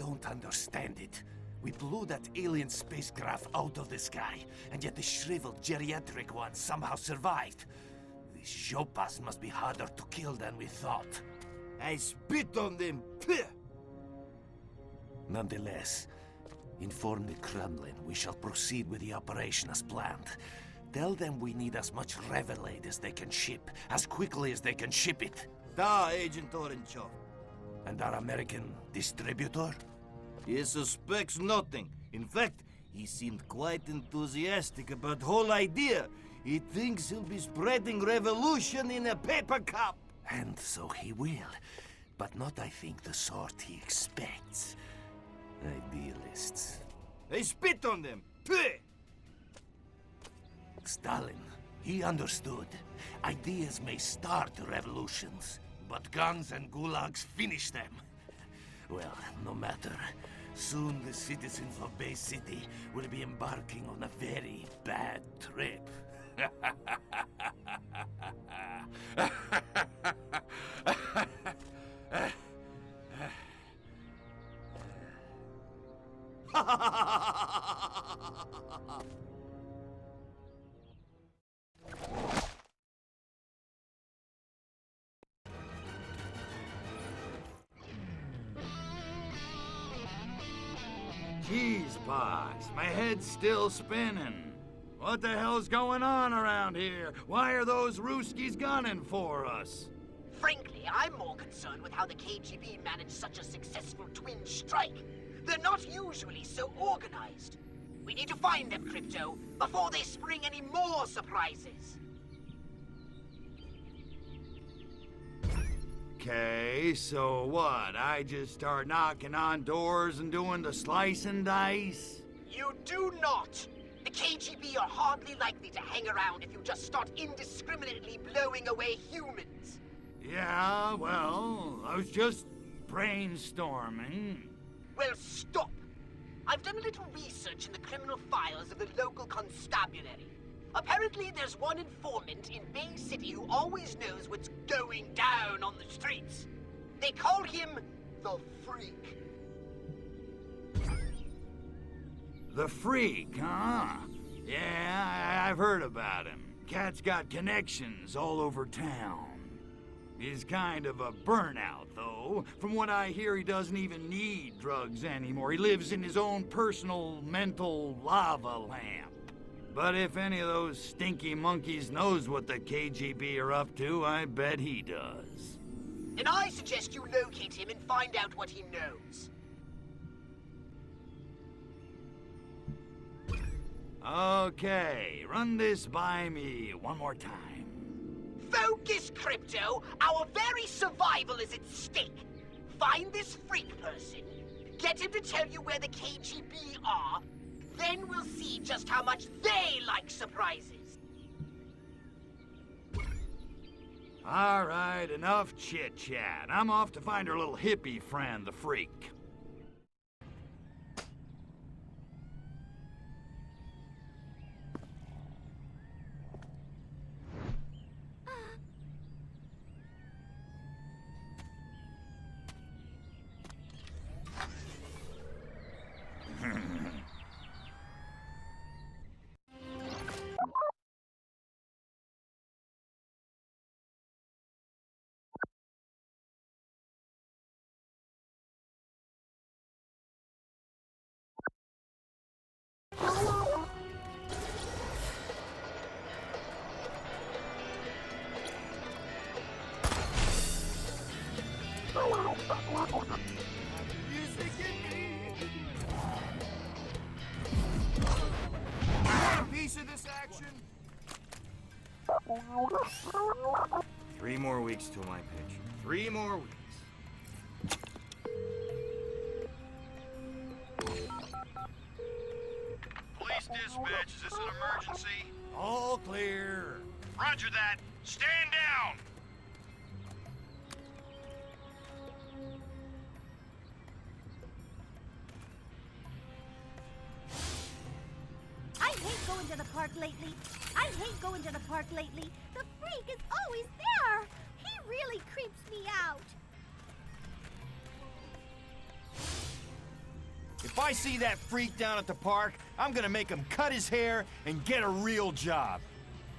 don't understand it. We blew that alien spacecraft out of the sky, and yet the shriveled geriatric one somehow survived. These Jopas must be harder to kill than we thought. I spit on them. Nonetheless, inform the Kremlin we shall proceed with the operation as planned. Tell them we need as much Revelade as they can ship, as quickly as they can ship it. Da, Agent Orenchov. And our American distributor? He suspects nothing. In fact, he seemed quite enthusiastic about the whole idea. He thinks he'll be spreading revolution in a paper cup. And so he will. But not, I think, the sort he expects. Idealists. I spit on them. Peh! Stalin, he understood. Ideas may start revolutions, but guns and gulags finish them. Well, no matter. Soon the citizens of Bay City will be embarking on a very bad trip. Jeez, boss, my head's still spinning. What the hell's going on around here? Why are those Ruskies gunning for us? Frankly, I'm more concerned with how the KGB managed such a successful twin strike. They're not usually so organized. We need to find them, Crypto, before they spring any more surprises. Okay, so what? I just start knocking on doors and doing the slice and dice? You do not! The KGB are hardly likely to hang around if you just start indiscriminately blowing away humans. Yeah, well, I was just brainstorming. Well, stop! I've done a little research in the criminal files of the local constabulary. Apparently there's one informant in Bay City who always knows what's going down on the streets. They call him the Freak. The Freak, huh? Yeah, I've heard about him. Cat's got connections all over town. He's kind of a burnout, though. From what I hear, he doesn't even need drugs anymore. He lives in his own personal mental lava lamp. But if any of those stinky monkeys knows what the KGB are up to, I bet he does. And I suggest you locate him and find out what he knows. Okay, run this by me one more time. Focus, Crypto! Our very survival is at stake. Find this Freak person, get him to tell you where the KGB are, then we'll see just how much they like surprises. All right, enough chit-chat. I'm off to find her little hippie friend, the Freak. Piece of this action? 3 more weeks till my pitch. 3 more weeks. Police dispatch, is this an emergency? All clear. Roger that. Stand down! I hate going to the park lately. The Freak is always there. He really creeps me out. I see that freak down at the park, I'm gonna make him cut his hair and get a real job.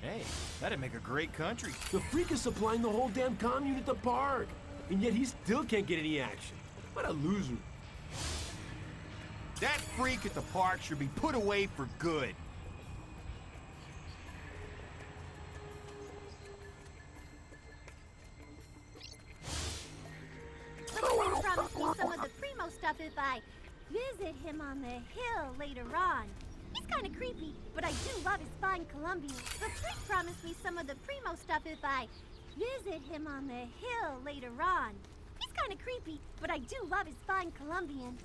Hey, that'd make a great country. The freak is supplying the whole damn commune at the park, and yet he still can't get any action. What a loser. That freak at the park should be put away for good. The man promised me some of the primo stuff if I visit him on the hill later on. He's kind of creepy, but I do love his fine Colombian. The freak promised me some of the primo stuff if I visit him on the hill later on. He's kind of creepy, but I do love his fine Colombian.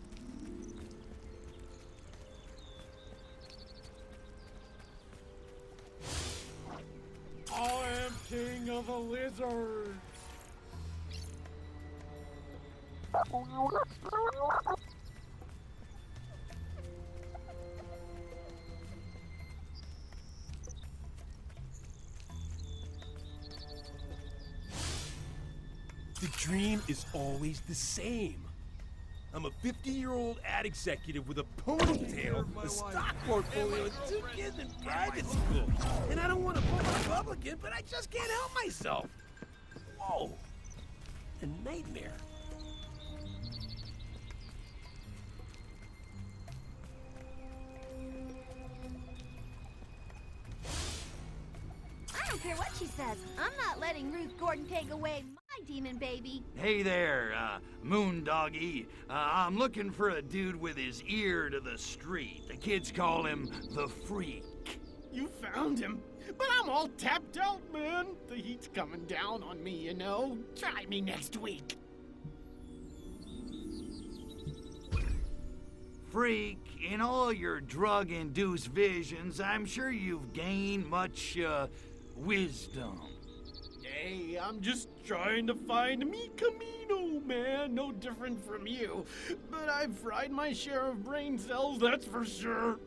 I am king of the lizards. The dream is always the same. I'm a 50-year-old ad executive with a ponytail, a stock portfolio, and 2 kids in private school. And I don't want to vote Republican, but I just can't help myself. Whoa. A nightmare. I don't care what she says. I'm not letting Ruth Gordon take away my demon baby. Hey there, Moondoggy. I'm looking for a dude with his ear to the street. The kids call him the Freak. You found him. But I'm all tapped out, man. The heat's coming down on me, you know. Try me next week. Freak, in all your drug-induced visions, I'm sure you've gained much, wisdom. Hey, I'm just trying to find mi camino, man. No different from you. But I've fried my share of brain cells, that's for sure.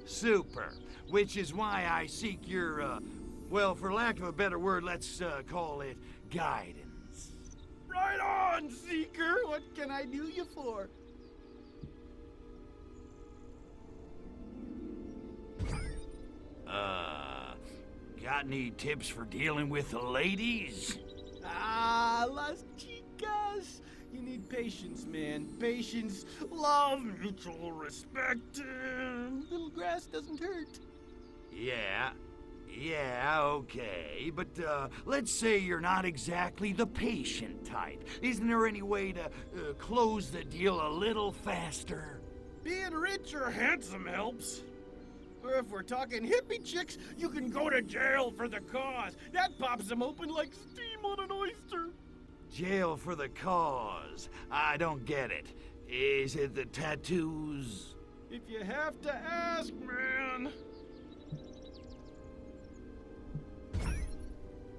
Super. Which is why I seek your, well, for lack of a better word, let's, call it guidance. Right on, Seeker. What can I do you for? Got any tips for dealing with the ladies? Ah, las chicas. You need patience, man. Patience, love, mutual respect. Little grass doesn't hurt. Yeah, okay. But, let's say you're not exactly the patient type. Isn't there any way to, close the deal a little faster? Being rich or handsome helps. Or if we're talking hippie chicks, you can go to jail for the cause. That pops them open like steam on an oyster. Jail for the cause. I don't get it. Is it the tattoos? If you have to ask, man.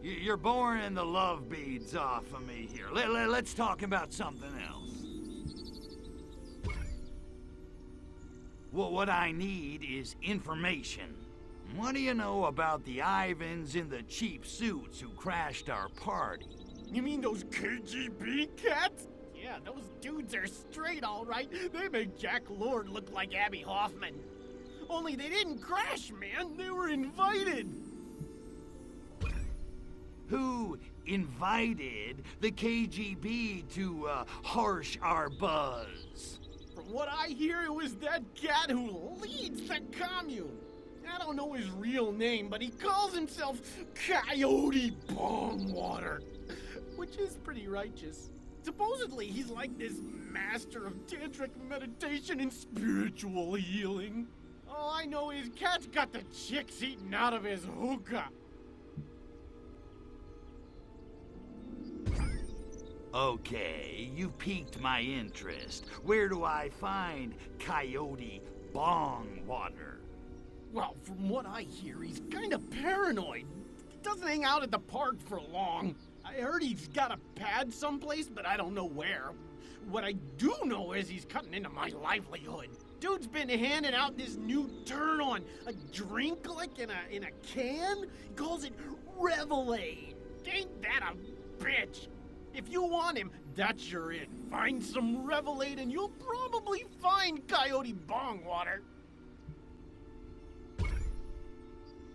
You're boring the love beads off of me here. Let's talk about something else. Well, what I need is information. What do you know about the Ivans in the cheap suits who crashed our party? You mean those KGB cats? Yeah, those dudes are straight, all right. They make Jack Lord look like Abby Hoffman. Only they didn't crash, man. They were invited. Who invited the KGB to harsh our buzz? From what I hear, it was that cat who leads the commune. I don't know his real name, but he calls himself Coyote Bongwater, which is pretty righteous. Supposedly, he's like this master of tantric meditation and spiritual healing. All I know is cat's got the chicks eating out of his hookah. Okay, you piqued my interest. Where do I find Coyote Bongwater? Well, from what I hear, he's kind of paranoid. Doesn't hang out at the park for long. I heard he's got a pad someplace, but I don't know where. What I do know is he's cutting into my livelihood. Dude's been handing out this new turn on, a drink like in a can. He calls it Revelade. Ain't that a bitch? If you want him, that's your it. Find some Revelade and you'll probably find Coyote Bongwater.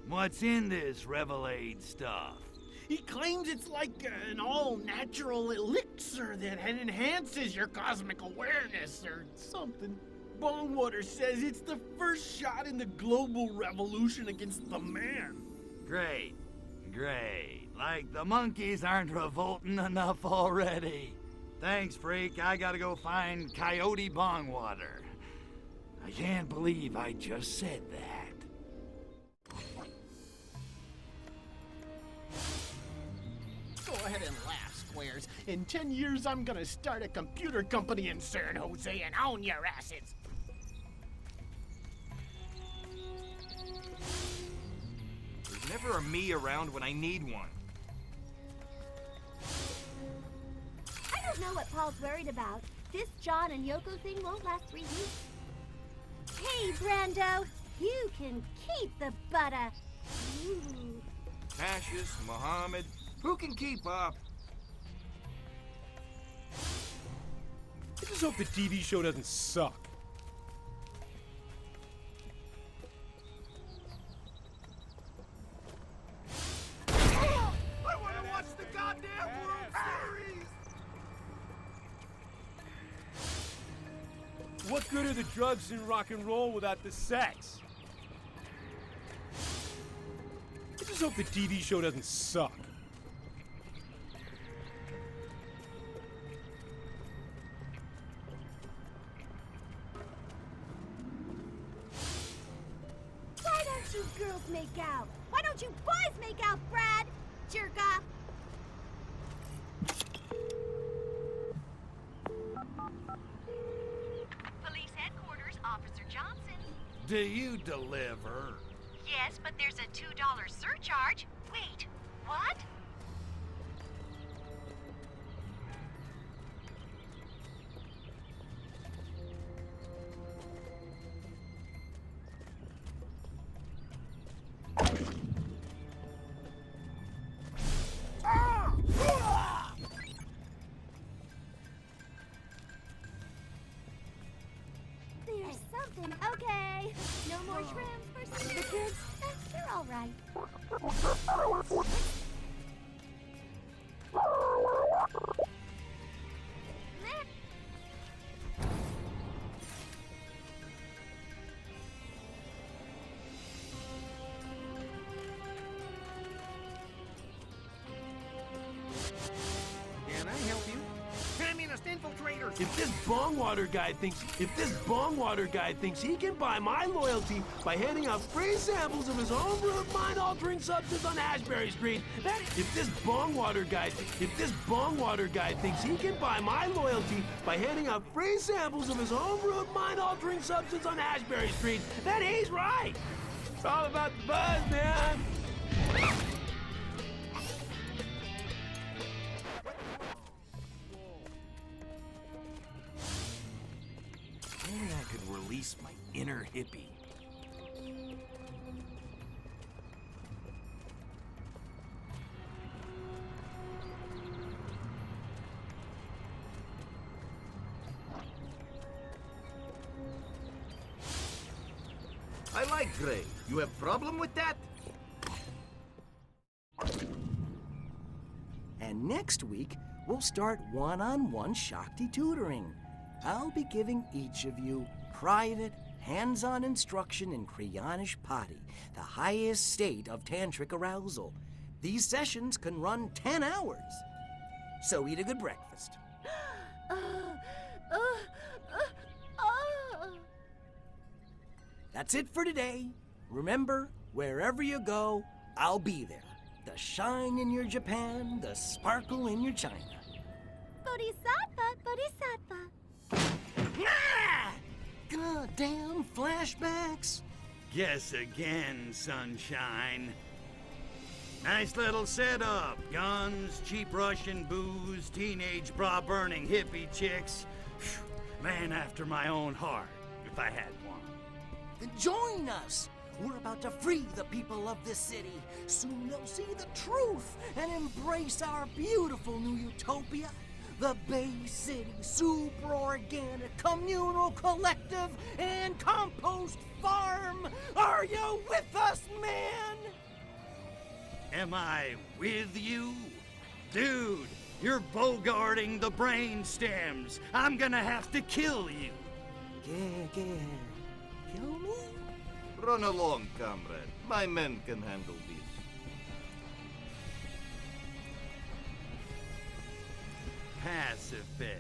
What's in this Revelade stuff? He claims it's like an all-natural elixir that enhances your cosmic awareness or something. Bongwater says it's the first shot in the global revolution against the man. Great, great. Like the monkeys aren't revolting enough already. Thanks, freak. I gotta go find Coyote Bongwater. I can't believe I just said that. Go ahead and laugh, Squares. In 10 years, I'm gonna start a computer company in San Jose and own your assets. There's never a me around when I need one. I don't know what Paul's worried about. This John and Yoko thing won't last 3 weeks. Hey, Brando, you can keep the butter. Ooh. Cassius, Muhammad, who can keep up? I just hope the TV show doesn't suck. I want to watch the goddamn World Series! What good are the drugs and rock and roll without the sex? I just hope the TV show doesn't suck. Why don't you girls make out? Why don't you boys make out, Brad? Jerk off. Police headquarters, Officer Johnson. Do you deliver? Yes, but there's a $2 surcharge. Wait, what? There's something. Okay. No more shrimps for some of the kids. They're all right. Can I help you? Communist infiltrators! If this Bongwater guy thinks he can buy my loyalty by handing out free samples of his own brewed mind-altering substance on Ashbury Street, if this Bongwater guy thinks he can buy my loyalty by handing out free samples of his own brewed mind-altering substance on Ashbury Street, then he's right. It's all about the buzz, man. If only I could release my inner hippie. I like gray. You have problem with that? And next week, we'll start one-on-one Shakti tutoring. I'll be giving each of you private, hands-on instruction in Kriyanish Pati, the highest state of tantric arousal. These sessions can run 10 hours. So eat a good breakfast. That's it for today. Remember, wherever you go, I'll be there. The shine in your Japan, the sparkle in your China. Bodhisattva, Bodhisattva. Ah! Goddamn flashbacks. Guess again, sunshine. Nice little setup. Guns, cheap Russian booze, teenage bra-burning hippie chicks. Phew, man after my own heart, if I had one. Join us. We're about to free the people of this city. Soon they'll see the truth and embrace our beautiful new utopia. The Bay City Super Organic Communal Collective and Compost Farm. Are you with us, man? Am I with you? Dude, you're bogarting the brain stems. I'm gonna have to kill you. Kill me? Run along, comrade. My men can handle this. Pacifist.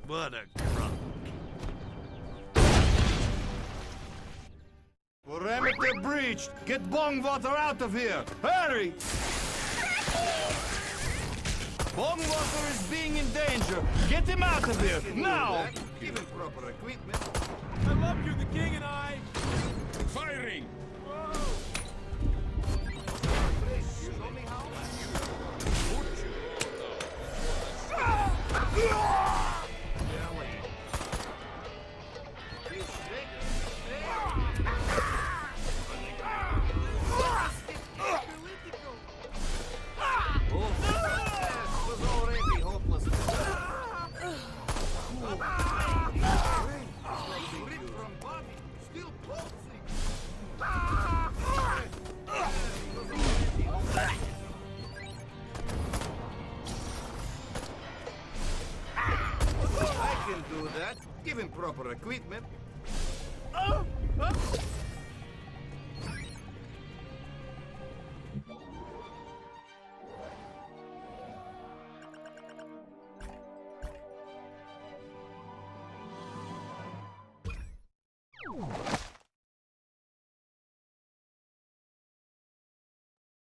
What a crock. Parameter breached! Get Bongwater out of here! Hurry! Bongwater is being in danger! Get him out of here! Now! Give him proper equipment. I love you, the king and I. Firing! Do that. Give him proper equipment.